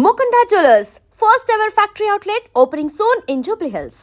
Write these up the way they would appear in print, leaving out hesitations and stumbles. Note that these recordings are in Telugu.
Mukunda Jewellers, first ever factory outlet opening soon in Jubilee Hills.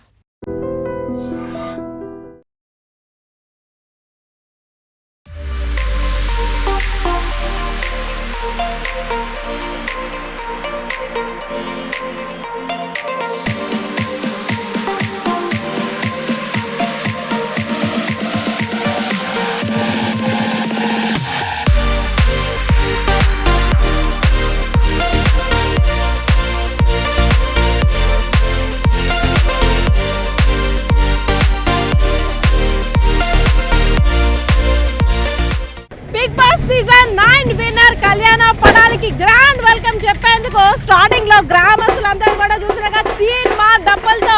Bigg Boss season 9 winner Kalyan పడాలికి గ్రాండ్ వెల్కమ్ చెప్పేందుకు స్టార్టింగ్ లో గ్రామస్తులందరూ కూడా చూసినాక తీర్మా డబ్బులతో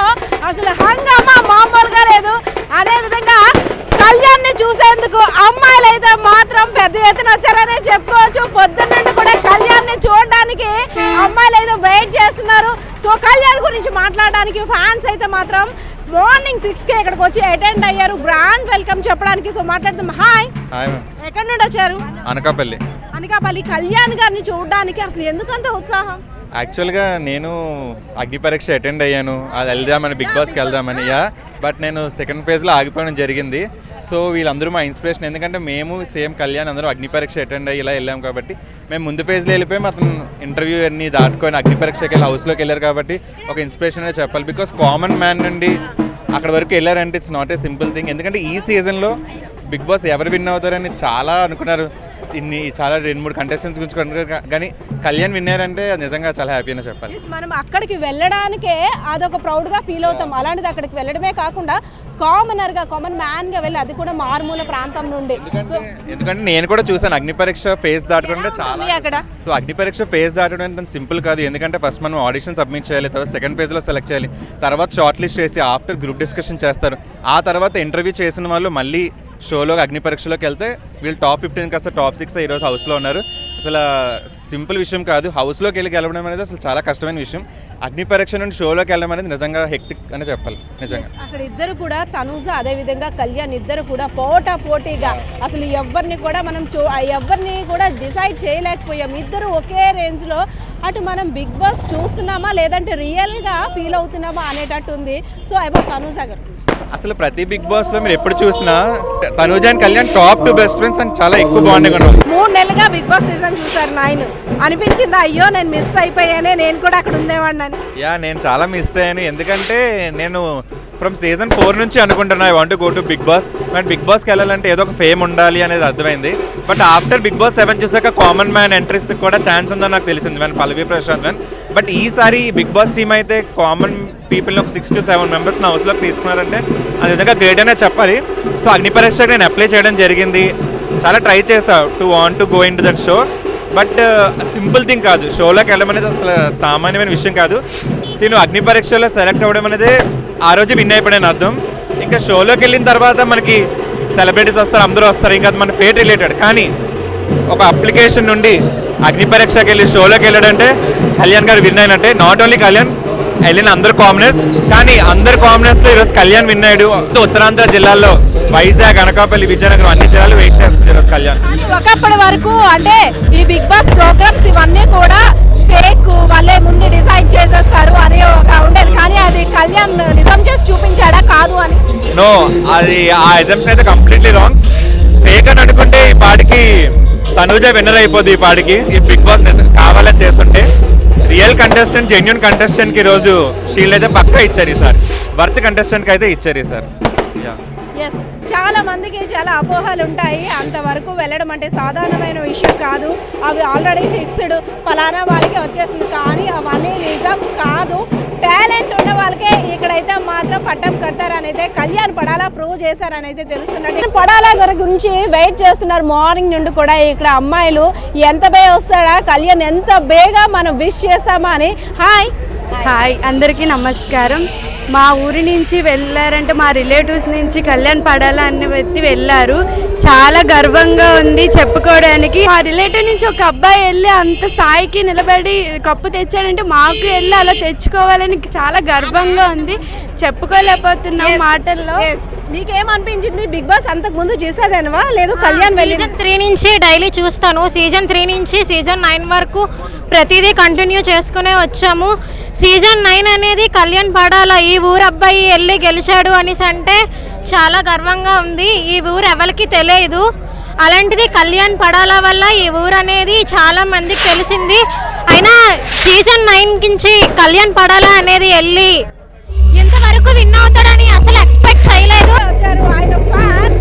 అసలు హంగామా మామూలుగా లేదు. అదే విధంగా కళ్యాణ్ ని చూసేందుకు అమ్మాయిలు అయితే మాత్రం పెద్ద ఎత్తున వచ్చారనే చెప్పుకోవచ్చు. పొద్దున్న కూడా కళ్యాణ్ ని చూడడానికి అమ్మాయిలు అయితే వెయిట్ చేస్తున్నారు. సో కళ్యాణ్ గురించి మాట్లాడడానికి ఫ్యాన్స్ అయితే మాత్రం మార్నింగ్ 6కి ఇక్కడికి వచ్చి అటెండ్ అయ్యారు గ్రాండ్ వెల్కమ్ చెప్పడానికి. సో మాట్లాడుతాం. హాయ్, ఎక్కడి నుండి వచ్చారు? అనకాపల్లి. కళ్యాణ్ గారిని చూడడానికి అసలు ఎందుకంత ఉత్సాహం? యాక్చువల్గా నేను అగ్ని పరీక్ష అటెండ్ అయ్యాను, అది వెళ్దామని, బిగ్ బాస్కి వెళ్దామని. బట్ నేను సెకండ్ ఫేజ్లో ఆగిపోవడం జరిగింది. సో వీళ్ళందరూ మా ఇన్స్పిరేషన్, ఎందుకంటే మేము సేమ్ కళ్యాణ్ అందరూ అగ్ని పరీక్ష అటెండ్ అయ్యి ఇలా వెళ్ళాం కాబట్టి మేము ముందు ఫేజ్లో వెళ్ళిపోయి అతను ఇంటర్వ్యూ అన్ని దాటుకొని అగ్ని పరీక్షకి వెళ్ళి హౌస్లోకి వెళ్ళారు కాబట్టి ఒక ఇన్స్పిరేషన్ అనే చెప్పాలి. బికాస్ కామన్ మ్యాన్ నుండి అక్కడ వరకు వెళ్ళారంటే it's not a simple thing. ఎందుకంటే ఈ సీజన్లో బిగ్ బాస్ ఎవరు విన్ అవుతారని చాలా అనుకున్నారు. చాలా 2-3 కంటెస్టెంట్స్ గురించి అనుకున్నారు, కానీ కళ్యాణ్ విన్నారంటే నిజంగా చాలా హ్యాపీ అని చెప్పాలి. మనం అక్కడికి వెళ్ళడానికే అదొక ప్రౌడ్గా ఫీల్ అవుతాం. అలాంటిది అక్కడికి వెళ్ళడమే కాకుండా కామన్ మ్యాన్గా వెళ్ళి, అది కూడా మారుమూల ప్రాంతం నుండి. ఎందుకంటే నేను కూడా చూసాను అగ్ని పరీక్ష ఫేజ్ దాటకుండా చాలా అక్కడ. సో అగ్ని పరీక్ష ఫేజ్ దాటడం అంటే సింపుల్ కాదు. ఎందుకంటే ఫస్ట్ మనం ఆడిషన్ సబ్మిట్ చేయాలి, తర్వాత సెకండ్ ఫేజ్లో సెలెక్ట్ చేయాలి, తర్వాత షార్ట్ లిస్ట్ చేసి ఆఫ్టర్ గ్రూప్ డిస్కషన్ చేస్తారు. ఆ తర్వాత ఇంటర్వ్యూ చేసిన వాళ్ళు మళ్ళీ షోలో అగ్ని పరీక్షలోకి వెళ్తే వీళ్ళు టాప్ 15 కాస్త టాప్ 6 ఈరోజు హౌస్లో ఉన్నారు. అసలు సింపుల్ విషయం కాదు. హౌస్లోకి వెళ్ళి గెలవడం అనేది అసలు చాలా కష్టమైన విషయం. అగ్ని పరీక్ష నుండి షోలోకి వెళ్ళడం అనేది నిజంగా హెక్టిక్ అని చెప్పాలి. నిజంగా అక్కడ ఇద్దరు కూడా తనూజ అదేవిధంగా కళ్యాణ్ ఇద్దరు కూడా పోటీగా అసలు ఎవరిని కూడా మనం ఎవరిని కూడా డిసైడ్ చేయలేకపోయాం. ఇద్దరు ఒకే రేంజ్లో అటు మనం బిగ్ బాస్ చూస్తున్నామా లేదంటే రియల్గా ఫీల్ అవుతున్నామా అనేటట్టు ఉంది. సో అబౌట్ తనూజ గారు, అసలు ప్రతి బిగ్ బాస్ లో మీరు ఎప్పుడు చూసినా Tanuja and Kalyan top 2 best friends అని చాలా ఎక్కువ బాండింగ్ ఉన్నారు. 3 నెలలుగా బిగ్ బాస్ సీజన్ చూసారు 9. అనిపించిందా అయ్యో నేను మిస్ అయిపోయానే, నేను కూడా అక్కడ ఉండేవాడిని? నేను చాలా మిస్ అయ్యాను. ఎందుకంటే నేను ఫ్రమ్ సీజన్ 4 నుంచి అనుకుంటున్నా I want go to Bigg Boss. But Bigg బాస్కి వెళ్ళాలంటే ఏదో ఒక ఫేమ్ ఉండాలి అనేది అర్థమైంది. బట్ ఆఫ్టర్ బిగ్ బాస్ 7 చూసాక కామన్ మ్యాన్ ఎంట్రీస్ కూడా ఛాన్స్ ఉందని నాకు తెలిసింది, మన పల్లవి ప్రశాంత్. బట్ ఈసారి బిగ్ బాస్ టీమ్ అయితే కామన్ పీపుల్ని ఒక 6 to 7 మెంబర్స్ నా హౌస్లోకి తీసుకున్నారంటే అది నిజంగా గ్రేట్ అనే చెప్పాలి. సో అగ్ని పరీక్షకు నేను అప్లై చేయడం జరిగింది. చాలా ట్రై చేసా to go in to that show. But simple thing కాదు, షోలోకి వెళ్ళడం అనేది అసలు సామాన్యమైన విషయం కాదు. నేను అగ్ని పరీక్షలో సెలెక్ట్ అవ్వడం అనేది ఆ రోజు విన్ అయిపోయాను అర్థం. ఇంకా షోలోకి వెళ్ళిన తర్వాత మనకి సెలబ్రిటీస్ వస్తారు, అందరూ వస్తారు, ఇంకా అది మన ఫేట్ రిలేటెడ్. కానీ ఒక అప్లికేషన్ నుండి అగ్ని పరీక్షకి వెళ్ళి షోలోకి వెళ్ళాడంటే కళ్యాణ్ గారు విన్ అయినట్టే. నాట్ ఓన్లీ కళ్యాణ్, వెళ్ళిన అందరు కామనర్స్. కానీ అందరు కామనర్స్లో ఈరోజు కళ్యాణ్ విన్ అయ్యాడు. ఉత్తరాంధ్ర జిల్లాల్లో వైజాగ్, అనకాపల్లి, విజయనగరం అన్ని జిల్లాలు వెయిట్ చేస్తుంది ఈరోజు కళ్యాణ్. ఒకప్పటి వరకు అంటే ఈ బిగ్ బాస్ ప్రోగ్రామ్స్ ఇవన్నీ కూడా ఫేక్, వాళ్ళే ముందు డిసైడ్ చేసేస్తారు అని ఒక ఉండేది. కానీ అది కళ్యాణ్ నిజం చేసి చూపించాడా కాదు అని? నో, అది ఆ ఎగ్జామ్షన్ అయితే కంప్లీట్లీ రాంగ్. ఫేక్ అని అనుకుంటే ఈ పాటికి తనూజ విన్నర్ అయిపోద్ది. ఈ పాటికి ఈ బిగ్ బాస్ కావాలని చేస్తుంటే రియల్ కంటెస్టెంట్, జెన్యున్ కంటెస్టెంట్కి ఈరోజు షీల్డ్ అయితే పక్కా ఇచ్చారు ఈసారి. వర్త్ కంటెస్టెంట్కి అయితే ఇచ్చారు ఈసారి. చాలా మందికి చాలా అపోహలు ఉంటాయి. అంతవరకు వెళ్ళడం అంటే సాధారణమైన విషయం కాదు. అవి ఆల్రెడీ ఫిక్స్డ్, పలానా వాళ్ళకి వచ్చేస్తుంది. కానీ అవన్నీ నిజం కాదు. టాలెంట్ ఉన్న వాళ్ళకే ఇక్కడైతే మాత్రం పట్టం కడతారనైతే కళ్యాణ్ పడాలా ప్రూవ్ చేశారనైతే తెలుస్తున్నట్టు. పడాలా గారి గురించి వెయిట్ చేస్తున్నారు మార్నింగ్ నుండి కూడా ఇక్కడ అమ్మాయిలు. ఎంత బేగా వస్తాడా కళ్యాణ్, ఎంత బేగా మనం విష్ చేస్తామా అని. హాయ్ అందరికీ నమస్కారం. మా ఊరి నుంచి వెళ్ళారంటే మా రిలేటివ్స్ నుంచి కళ్యాణ్ పడాలా అనే వ్యక్తి వెళ్ళారు. చాలా గర్వంగా ఉంది చెప్పుకోవడానికి. మా రిలేటివ్ నుంచి ఒక అబ్బాయి వెళ్ళి అంత స్థాయికి నిలబడి కప్పు తెచ్చాడంటే మాకు వెళ్ళి అలా తెచ్చుకోవాలని చాలా గర్వంగా ఉంది. చెప్పుకోలేకపోతున్నాం మాటల్లో. నీకేమనిపించింది? బిగ్ బాస్ అంతకు ముందు చూసేదానివా లేదు కళ్యాణ్ సీజన్ 3 నుంచి డైలీ చూస్తాను. సీజన్ 3 నుంచి సీజన్ 9 వరకు ప్రతిదీ కంటిన్యూ చేసుకునే వచ్చాము. సీజన్ 9 అనేది కళ్యాణ్ పడాల ఈ ఊరు అబ్బాయి వెళ్ళి గెలిచాడు అనేసి అంటే చాలా గర్వంగా ఉంది. ఈ ఊరు ఎవరికి తెలియదు, అలాంటిది కళ్యాణ్ పడాల వల్ల ఈ ఊరు అనేది చాలా మందికి తెలిసింది. అయినా సీజన్ 9 నుంచి కళ్యాణ్ పడాల అనేది వెళ్ళి ఇంతవరకు విన్ అవుతాడని అసలు ఎక్స్పెక్ట్ చేయలేదు. వచ్చారు ఆయన ఫ్యాన్.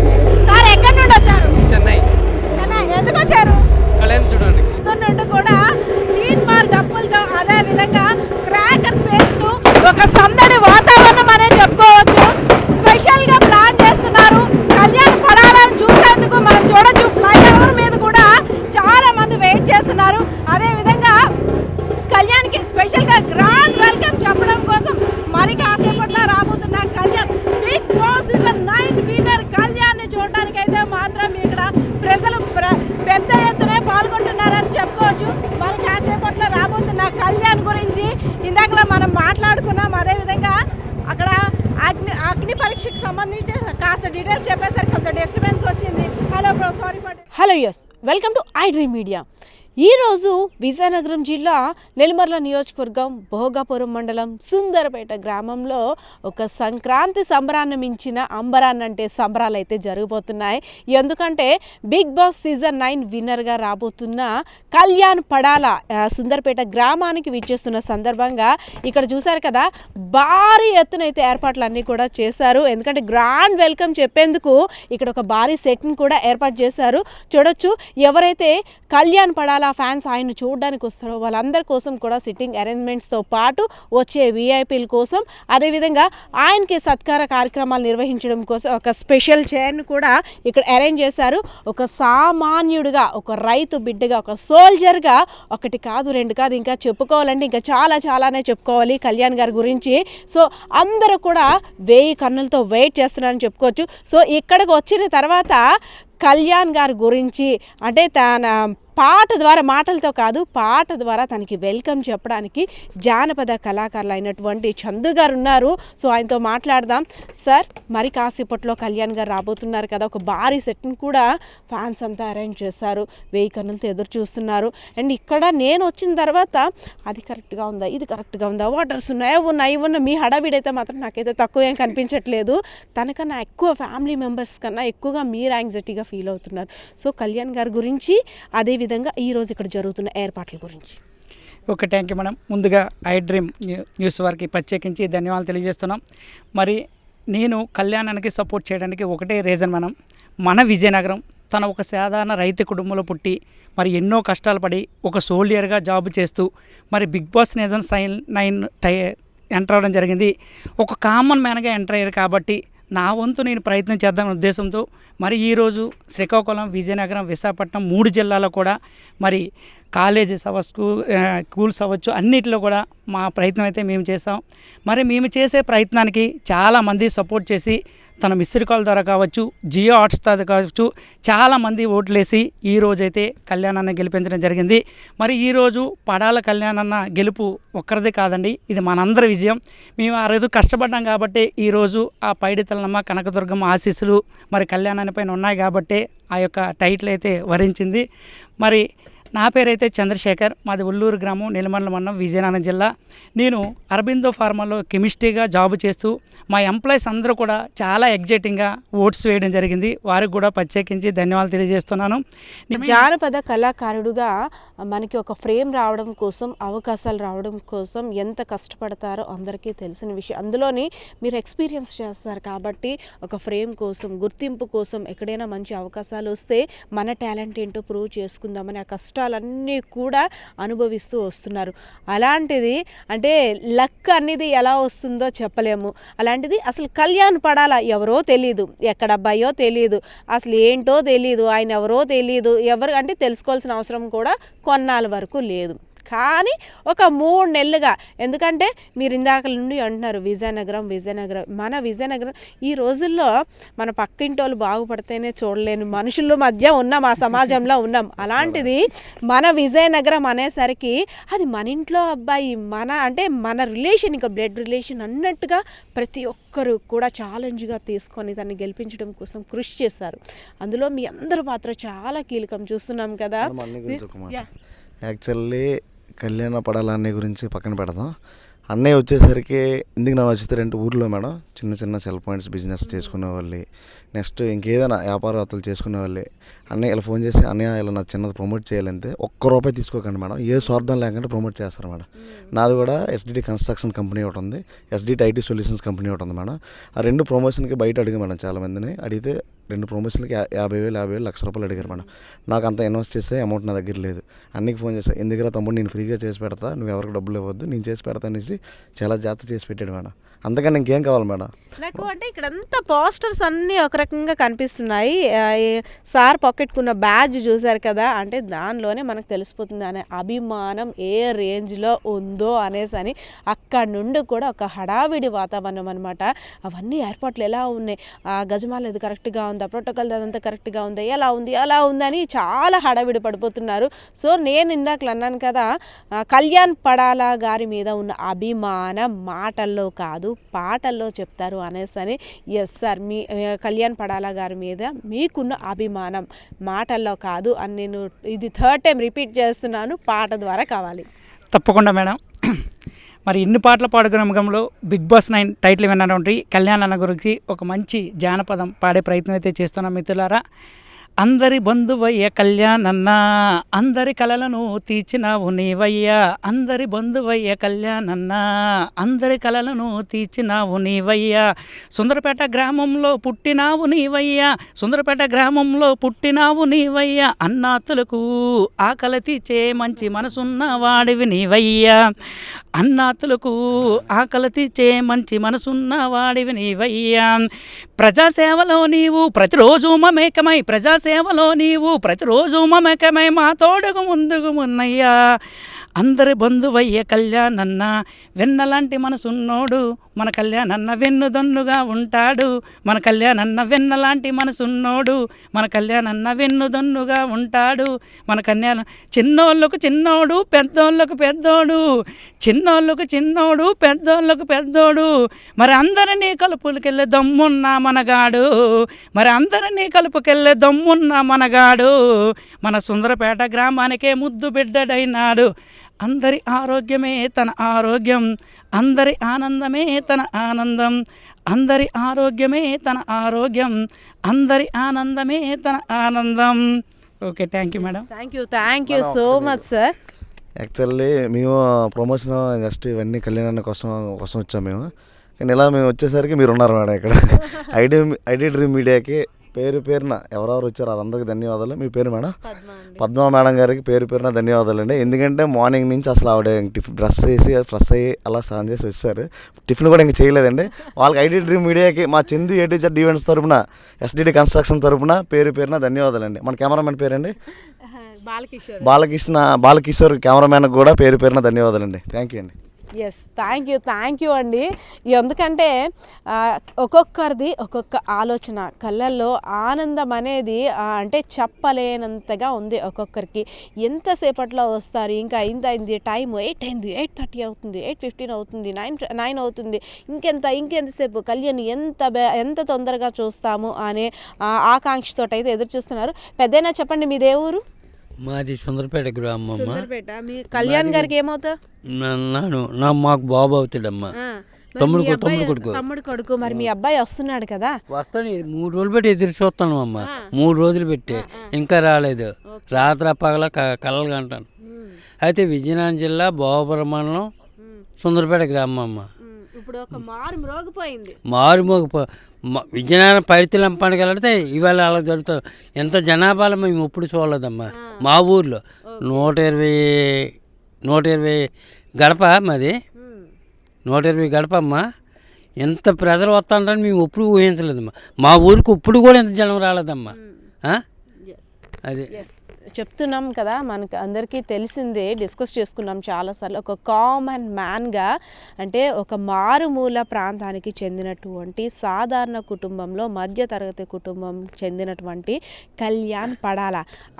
సార్ ఎక్కడి నుండి వచ్చారు? చెన్నై. ఎందుకు వచ్చారు? కళ్యాణ్ చూడండి. నుండి కూడా తీన్ మార్ డప్పులతో అదే విధంగా క్రాకర్స్ పేల్చుతూ ఒక సందడి వాతావరణం అనే చెప్పుకోవచ్చు. స్పెషల్ గా ప్లాన్ చేస్తున్నారు కళ్యాణ్ పడాలని చూసేందుకు. మనం చూడొచ్చు ఫ్లైఓవర్ మీద కూడా చాలా మంది వెయిట్ చేస్తున్నారు. అదే విధంగా కళ్యాణ్కి స్పెషల్ గా గ్రాండ్ వెల్కమ్ చెప్పడం కోసం మరి కాసేపట్లో రాబోతున్న Kalyan Bigg Boss season 9 winner Kalyan ని చూడడానికి అయితే మాత్రం ఇక్కడ ప్రజలు పెద్ద ఎత్తున పాల్గొంటున్నారని చెప్పుకోవచ్చు. మరి కాసేపట్లో రాబోతున్న కళ్యాణ్ గురించి ఇందాక మనం మాట్లాడుకున్నాం. అదేవిధంగా అక్కడ అగ్ని పరీక్షకు సంబంధించి కాస్త డీటెయిల్స్ చెప్పేసరికి కొంత డిస్టర్బెన్స్ వచ్చింది. Hello bro, sorry for. Hello yes, welcome to I dream media. ఈరోజు విజయనగరం జిల్లా నెల్లిమర్ల నియోజకవర్గం భోగాపురం మండలం సుందరపేట గ్రామంలో ఒక సంక్రాంతి సంబరాన్ని మించిన అంబరాన్నంటే సంబరాలు అయితే జరగబోతున్నాయి. ఎందుకంటే బిగ్ బాస్ సీజన్ 9 విన్నర్గా రాబోతున్న కళ్యాణ్ పడాల సుందరపేట గ్రామానికి విచ్చేస్తున్న సందర్భంగా ఇక్కడ చూశారు కదా, భారీ ఎత్తున అయితే ఏర్పాట్లన్నీ కూడా చేశారు. ఎందుకంటే గ్రాండ్ వెల్కమ్ చెప్పేందుకు ఇక్కడ ఒక భారీ సెట్ని కూడా ఏర్పాటు చేశారు. చూడొచ్చు, ఎవరైతే కళ్యాణ్ పడాల ఫ్యాన్స్ ఆయన చూడడానికి వస్తారో వాళ్ళందరి కోసం కూడా సిట్టింగ్ అరేంజ్మెంట్స్తో పాటు వచ్చే విఐపీల కోసం, అదేవిధంగా ఆయనకి సత్కార కార్యక్రమాలు నిర్వహించడం కోసం ఒక స్పెషల్ చైర్ను కూడా ఇక్కడ అరేంజ్ చేశారు. ఒక సామాన్యుడిగా, ఒక రైతు బిడ్డగా, ఒక సోల్జర్గా ఒకటి కాదు రెండు కాదు ఇంకా చెప్పుకోవాలంటే ఇంకా చాలానే చెప్పుకోవాలి కళ్యాణ్ గారి గురించి. సో అందరూ కూడా 1000 కన్నులతో వెయిట్ చేస్తున్నారని చెప్పుకోవచ్చు. సో ఇక్కడికి వచ్చిన తర్వాత కళ్యాణ్ గారి గురించి అంటే తన పాట ద్వారా, మాటలతో కాదు పాట ద్వారా తనకి వెల్కమ్ చెప్పడానికి జానపద కళాకారులు అయినటువంటి చందు గారు ఉన్నారు. సో ఆయనతో మాట్లాడదాం. సార్, మరి కాసేపట్లో కళ్యాణ్ గారు రాబోతున్నారు కదా, ఒక భారీ సెట్ని కూడా ఫ్యాన్స్ అంతా అరేంజ్ చేశారు. 1000 కన్నులతో ఎదురు చూస్తున్నారు. అండ్ ఇక్కడ నేను వచ్చిన తర్వాత అది కరెక్ట్గా ఉందా, ఇది కరెక్ట్గా ఉందా, వాటర్స్ ఉన్నాయి, అవి ఉన్న మీ హడావిడైతే మాత్రం నాకైతే తక్కువ ఏం కనిపించట్లేదు. తనకన్నా ఎక్కువ ఫ్యామిలీ మెంబర్స్ కన్నా ఎక్కువగా మీరు యాంగ్జైటీగా ఫీల్ అవుతున్నారు. సో కళ్యాణ్ గారి గురించి, అదేవిధంగా ఈరోజు ఇక్కడ జరుగుతున్న ఏర్పాట్ల గురించి. Okay, thank you madam. ముందుగా ఐ డ్రీమ్ న్యూస్ వారికి ప్రత్యేకించి ధన్యవాదాలు తెలియజేస్తున్నాం. మరి నేను కళ్యాణానికి సపోర్ట్ చేయడానికి ఒకటే రీజన్ మేడం, మన విజయనగరం తన ఒక సాధారణ రైతు కుటుంబంలో పుట్టి మరి ఎన్నో కష్టాలు పడి ఒక సోల్జర్గా జాబ్ చేస్తూ మరి బిగ్ బాస్ సీజన్ 9 ఎంటర్ అవ్వడం జరిగింది. ఒక కామన్ మ్యాన్గా ఎంటర్ అయ్యారు కాబట్టి నా వంతు నేను ప్రయత్నం చేద్దామనే ఉద్దేశంతో మరి ఈరోజు శ్రీకాకుళం, విజయనగరం, విశాఖపట్నం 3 జిల్లాల్లో కూడా మరి కాలేజెస్ అవ్వచ్చు, స్కూల్స్ అవ్వచ్చు, అన్నిటిలో కూడా మా ప్రయత్నం అయితే మేము చేసాం. మరి మేము చేసే ప్రయత్నానికి చాలామంది సపోర్ట్ చేసి తన మిస్డ్ కాల్ ద్వారా కావచ్చు, జియో హాట్స్టార్ కావచ్చు, చాలామంది ఓట్లేసి ఈరోజైతే కళ్యాణాన్ని గెలిపించడం జరిగింది. మరి ఈరోజు పడాల కళ్యాణన్న గెలుపు ఒక్కరిదే కాదండి, ఇది మనందరి విజయం. మేము ఆ రోజు కష్టపడ్డాం కాబట్టి ఈరోజు ఆ పైడితల్లమ్మ, కనకదుర్గమ్మ ఆశీస్సులు మరి కళ్యాణాన్ని పైన ఉన్నాయి కాబట్టి ఆ యొక్క టైటిల్ అయితే వరించింది. మరి నా పేరైతే చంద్రశేఖర్, మాది ఉల్లూరు గ్రామం, నెల్లిమర్ల మండలం, విజయనగరం జిల్లా. నేను అరబిందో ఫార్మాలో కెమిస్ట్రీగా జాబ్ చేస్తూ మా ఎంప్లాయీస్ అందరూ కూడా చాలా ఎగ్జైటింగ్గా ఓట్స్ వేయడం జరిగింది. వారికి కూడా ప్రత్యేకించి ధన్యవాదాలు తెలియజేస్తున్నాను. జానపద కళాకారుడుగా మనకి ఒక ఫ్రేమ్ రావడం కోసం, అవకాశాలు రావడం కోసం ఎంత కష్టపడతారో అందరికీ తెలిసిన విషయం. అందులోని మీరు ఎక్స్పీరియన్స్ చేస్తారు కాబట్టి ఒక ఫ్రేమ్ కోసం, గుర్తింపు కోసం, ఎక్కడైనా మంచి అవకాశాలు వస్తే మన టాలెంట్ ఏంటో ప్రూవ్ చేసుకుందామని ఆ కష్టాలన్నీ కూడా అనుభవిస్తూ వస్తున్నారు. అలాంటిది అంటే లక్ అనేది ఎలా వస్తుందో చెప్పలేము. అలాంటిది అసలు కళ్యాణ్ పడాల ఎవరో తెలియదు, ఎక్కడ అబ్బాయో తెలియదు, అసలు ఏంటో తెలియదు, ఆయన ఎవరో తెలియదు, ఎవరు అంటే తెలుసుకోవాల్సిన అవసరం కూడా కొన్నాళ్ళ వరకు లేదు. కానీ ఒక 3 నెలలుగా, ఎందుకంటే మీరు ఇందాక నుండి అంటున్నారు విజయనగరం మన విజయనగరం ఈ రోజుల్లో మన పక్కింటి వాళ్ళు బాగుపడితేనే చూడలేని మనుషుల మధ్య ఉన్నాం, ఆ సమాజంలో ఉన్నాం. అలాంటిది మన విజయనగరం అనేసరికి అది మన ఇంట్లో అబ్బాయి, మన రిలేషన్, ఇంకా బ్లడ్ రిలేషన్ అన్నట్టుగా ప్రతి ఒక్కరు కూడా ఛాలెంజ్గా తీసుకొని దాన్ని గెలిపించడం కోసం కృషి చేశారు. అందులో మీ అందరి పాత్ర చాలా కీలకం, చూస్తున్నాం కదా. యాక్చువల్లీ కళ్యాణ పడాల అన్నయ్య గురించి పక్కన పెడదాం. అన్నయ్య వచ్చేసరికి ఎందుకు నన్ను వచ్చేసారంటే ఊర్లో మేడం చిన్న చిన్న సెల్ పాయింట్స్ బిజినెస్ చేసుకునే వాళ్ళు, నెక్స్ట్ ఇంకేదైనా వ్యాపారవేత్తలు చేసుకునే వాళ్ళు అన్నయ్య ఇలా ఫోన్ చేసి అన్నయ్య ఇలా నా చిన్నది ప్రమోట్ చేయాలంటే ₹1 తీసుకోకండి మేడం, ఏ స్వార్థం లేకుండా ప్రమోట్ చేస్తారు మేడం. నాది కూడా ఎస్డిటి కన్స్ట్రక్షన్ కంపెనీ ఒకటి ఉంది, ఎస్డిటి ఐటీ సొల్యూషన్స్ కంపెనీ ఒకటి ఉంది మేడం. ఆ 2 ప్రమోషన్కి బయట అడిగా మేడం, చాలామందిని అడిగితే 2 ప్రమోషన్లకి 50,000 లక్ష రూపాయలు అడిగారు మేడం. నాకు అంత ఇన్వెస్ట్ చేసే అమౌంట్ నా దగ్గర లేదు. అన్నికి ఫోన్ చేశాను, ఎందుకురా తమ్ముడు నేను ఫ్రీగా చేసి పెడతా, నువ్వు ఎవరికి డబ్బులు ఇవ్వద్దు, నేను చేసి పెడతా అనేసి చాలా జాగ్రత్త చేసి పెట్టాడు మేడం. అంతకని ఇంకేం కావాలి మేడం? నాకు అంటే ఇక్కడంతా పోస్టర్స్ అన్నీ ఒక రకంగా కనిపిస్తున్నాయి. సార్ పాకెట్కున్న బ్యాడ్జ్ చూసారు కదా, అంటే దానిలోనే మనకు తెలిసిపోతుంది అనే అభిమానం ఏ రేంజ్లో ఉందో అనేసి. అక్కడి నుండి కూడా ఒక హడావిడి వాతావరణం అనమాట. అవన్నీ ఏర్పాట్లు ఎలా ఉన్నాయి, గజమాల ఇది కరెక్ట్గా ఉందా, ప్రోటోకాల్ అదంతా కరెక్ట్గా ఉందా, ఎలా ఉందని చాలా హడావిడి పడిపోతున్నారు. సో నేను ఇందాక అన్నాను కదా, కళ్యాణ్ పడాలా గారి మీద ఉన్న అభిమానం మాటల్లో కాదు పాటల్లో చెప్తారు అనేసి. ఎస్ సార్, మీ కళ్యాణ్ పడాలా గారి మీద మీకున్న అభిమానం మాటల్లో కాదు అని నేను ఇది 3rd టైం రిపీట్ చేస్తున్నాను, పాట ద్వారా కావాలి. తప్పకుండా మేడం. మరి ఇన్ని పాటల పాడుకునే బిగ్ బాస్ 9 టైటిల్ విన్నటువంటి కళ్యాణ్ అన్న గురించి ఒక మంచి జానపదం పాడే ప్రయత్నం అయితే చేస్తున్నాం మిత్రులారా. అందరి బంధువయ్య కళ్యాణన్న, అందరి కలలను తీర్చినావు నీవయ్యా, అందరి బంధువయ్య కళ్యాణన్న, అందరి కలలను తీర్చినావు నీవయ్యా, సుందరపేట గ్రామంలో పుట్టినావు నీవయ్యా, సుందరపేట గ్రామంలో పుట్టినావు నీవయ్యా, అన్నాతులకు ఆకలి తీర్చే మంచి మనసున్న వాడివి నీవయ్యా, అన్నాతులకు ఆకలి తీర్చే మంచి మనసున్న వాడివి నీవయ్యా, ప్రజాసేవలో నీవు ప్రతిరోజు మమేకమై, ప్రజాసేవలో నీవు ప్రతిరోజు మమేకమై మా తోడుగు ముందుకు ఉన్నయ్యా, అందరి బంధువయ్య కళ్యాణన్న, వెన్నలాంటి మనసున్నోడు మన కళ్యాణన్న వెన్నుదన్నుగా ఉంటాడు, మన కళ్యాణన్న వెన్నలాంటి మనసున్నోడు మన కళ్యాణన్న వెన్నుదన్నుగా ఉంటాడు, మన కళ్యాణ చిన్నోళ్ళకు చిన్నోడు పెద్దోళ్ళకు పెద్దోడు, చిన్నోళ్ళకు చిన్నోడు పెద్దోళ్ళకు పెద్దోడు, మరి అందరినీ కలుపుకెళ్ళే దమ్మున్న మనగాడు, మరి అందరినీ కలుపుకెళ్ళే దమ్మున్న మనగాడు, మన సుందరపేట గ్రామానికే ముద్దు బిడ్డడైనాడు, అందరి ఆరోగ్యమే తన ఆరోగ్యం, అందరి ఆనందమే తన ఆనందం, అందరి ఆరోగ్యమే తన ఆరోగ్యం, అందరి ఆనందమే తన ఆనందం. Okay, thank you madam. Thank you so much sir. Actually మేము ప్రమోషన్ జస్ట్ ఇవన్నీ కళ్యాణాన్ని కోసం వచ్చాము మేము, కానీ ఇలా మేము వచ్చేసరికి మీరు ఉన్నారు మేడం ఇక్కడ. ఐడి డ్రీమ్ మీడియాకి పేరున ఎవరెవరు వచ్చారో వాళ్ళందరికీ ధన్యవాదాలు. మీ పేరు మేడం? పద్మ మేడం గారికి పేరున ధన్యవాదాలు అండి. ఎందుకంటే మార్నింగ్ నుంచి అసలు ఆవిడ డ్రెస్ వేసి ఫ్రెష్ అయ్యి అలా స్నానం చేసి వచ్చారు, టిఫిన్ కూడా ఇంక చేయలేదండి. వాళ్ళకి ఐడి డ్రీమ్ మీడియాకి మా చందు A-to-Z ఈవెంట్స్ తరపున, ఎస్డిటి కన్స్ట్రక్షన్ తరపున పేరున ధన్యవాదాలండి. మన కెమెరామెన్ పేరండి బాలకిషోర్ కెమెరామెన్కి కూడా పేరున ధన్యవాదాలండి. థ్యాంక్ యూ అండి. ఎస్, థ్యాంక్ యూ అండి. ఎందుకంటే ఒక్కొక్కరిది ఒక్కొక్క ఆలోచన, కళ్ళల్లో ఆనందం అనేది అంటే చెప్పలేనంతగా ఉంది ఒక్కొక్కరికి. ఎంతసేపట్లో వస్తారు, ఇంకా అయింది టైం 8 అయింది, 8:30 అవుతుంది, 8:15 అవుతుంది, 9 అవుతుంది, ఇంకెంతసేపు కళ్యాణ్ ఎంత తొందరగా చూస్తాము అనే ఆకాంక్షతో అయితే ఎదురు చూస్తున్నారు. పెద్దయినా చెప్పండి, మీదే ఊరు? మాది సుందరపేట గ్రామం. మీ కళ్యాణ్ గారికి ఏమవుతావు? మాకు బాబు అవుతాడమ్మా, తమ్ముడు కొడుకు. మరి మీ అబ్బాయి వస్తున్నాడు కదా? వస్తాడు, 3 రోజులు పెట్టి ఎదురు చూస్తాను అమ్మ, 3 రోజులు పెట్టి ఇంకా రాలేదు. రాత్రి పగల కలలు కంటాను. అయితే విజయనగరం జిల్లా భోగపురం మండలం సుందరపేట గ్రామం అమ్మ. ఇప్పుడు ఒక మారుమోగిపోయింది. విజయనగరం పైడితల్లి పండుగ వెళ్తే ఇవాళ అలా జరుగుతుంది. ఎంత జనాభాలో మేము ఎప్పుడు చూడలేదమ్మా. మా ఊర్లో 120 గడప, మాది 120 గడప అమ్మా. ఎంత ప్రజలు వస్తాంటారని మేము ఎప్పుడు ఊహించలేదమ్మా. మా ఊరికి ఇప్పుడు కూడా ఎంత జనం రాలేదమ్మా. అది చెప్తున్నాం కదా, మనకు అందరికీ తెలిసిందే, డిస్కస్ చేసుకున్నాం చాలాసార్లు. ఒక కామన్ మ్యాన్గా అంటే ఒక మారుమూల ప్రాంతానికి చెందినటువంటి సాధారణ కుటుంబంలో మధ్యతరగతి కుటుంబం చెందినటువంటి కళ్యాణ్ పడాల,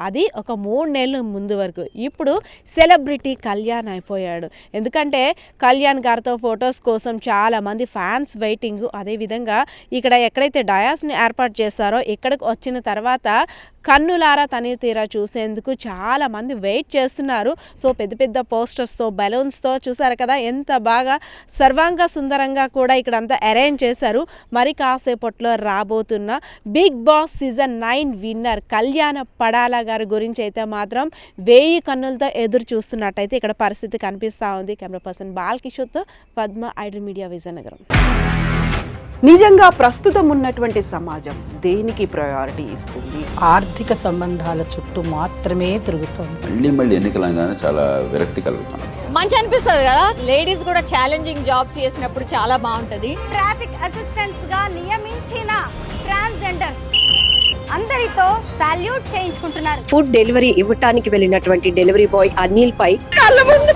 అది ఒక 3 నెలల ముందు వరకు. ఇప్పుడు సెలబ్రిటీ కళ్యాణ్ అయిపోయాడు. ఎందుకంటే కళ్యాణ్ గారితో ఫొటోస్ కోసం చాలామంది ఫ్యాన్స్ వెయిటింగ్. అదేవిధంగా ఇక్కడ ఎక్కడైతే డయాస్ని ఏర్పాటు చేస్తారో ఇక్కడికి వచ్చిన తర్వాత కన్నులారా తనివి తీరా చూసేందుకు చాలామంది వెయిట్ చేస్తున్నారు. సో పెద్ద పెద్ద పోస్టర్స్తో, బెలూన్స్తో చూసారు కదా ఎంత బాగా సర్వాంగ సుందరంగా కూడా ఇక్కడంతా అరేంజ్ చేశారు. మరి కాసేపట్లో రాబోతున్న బిగ్ బాస్ సీజన్ 9 విన్నర్ కళ్యాణ పడాల గారి గురించి అయితే మాత్రం 1000 కన్నులతో ఎదురు చూస్తున్నట్టయితే ఇక్కడ పరిస్థితి కనిపిస్తూ ఉంది. కెమెరా పర్సన్ బాలకిషోర్తో పద్మ, ఐడ్రీమ్ మీడియా, విజయనగరం. నిజంగా ప్రస్తుతం ఉన్నటువంటి సమాజం దేనికి ప్రయారిటీ ఇస్తుంది? ఆర్థిక సంబంధాల చుట్టూ మాత్రమే తిరుగుతోంది. మళ్ళీ ఎన్నికలంగానే చాలా విరక్తి కలుగుతున్నాం. మంచి అనిపిస్తుంది కదా, లేడీస్ కూడా ఛాలెంజింగ్ జాబ్స్ చేసినప్పుడు చాలా బాగుంటది. ట్రాఫిక్ అసిస్టెంట్స్ గా నియమించిన ట్రాన్స్జెండర్స్ అందరితో సాల్యూట్ చేయించుకుంటున్నారు. ఫుడ్ డెలివరీ ఇవ్వటానికి వెళ్ళినటువంటి డెలివరీ బాయ్ అనిల్ పై కళ్ళ ముందు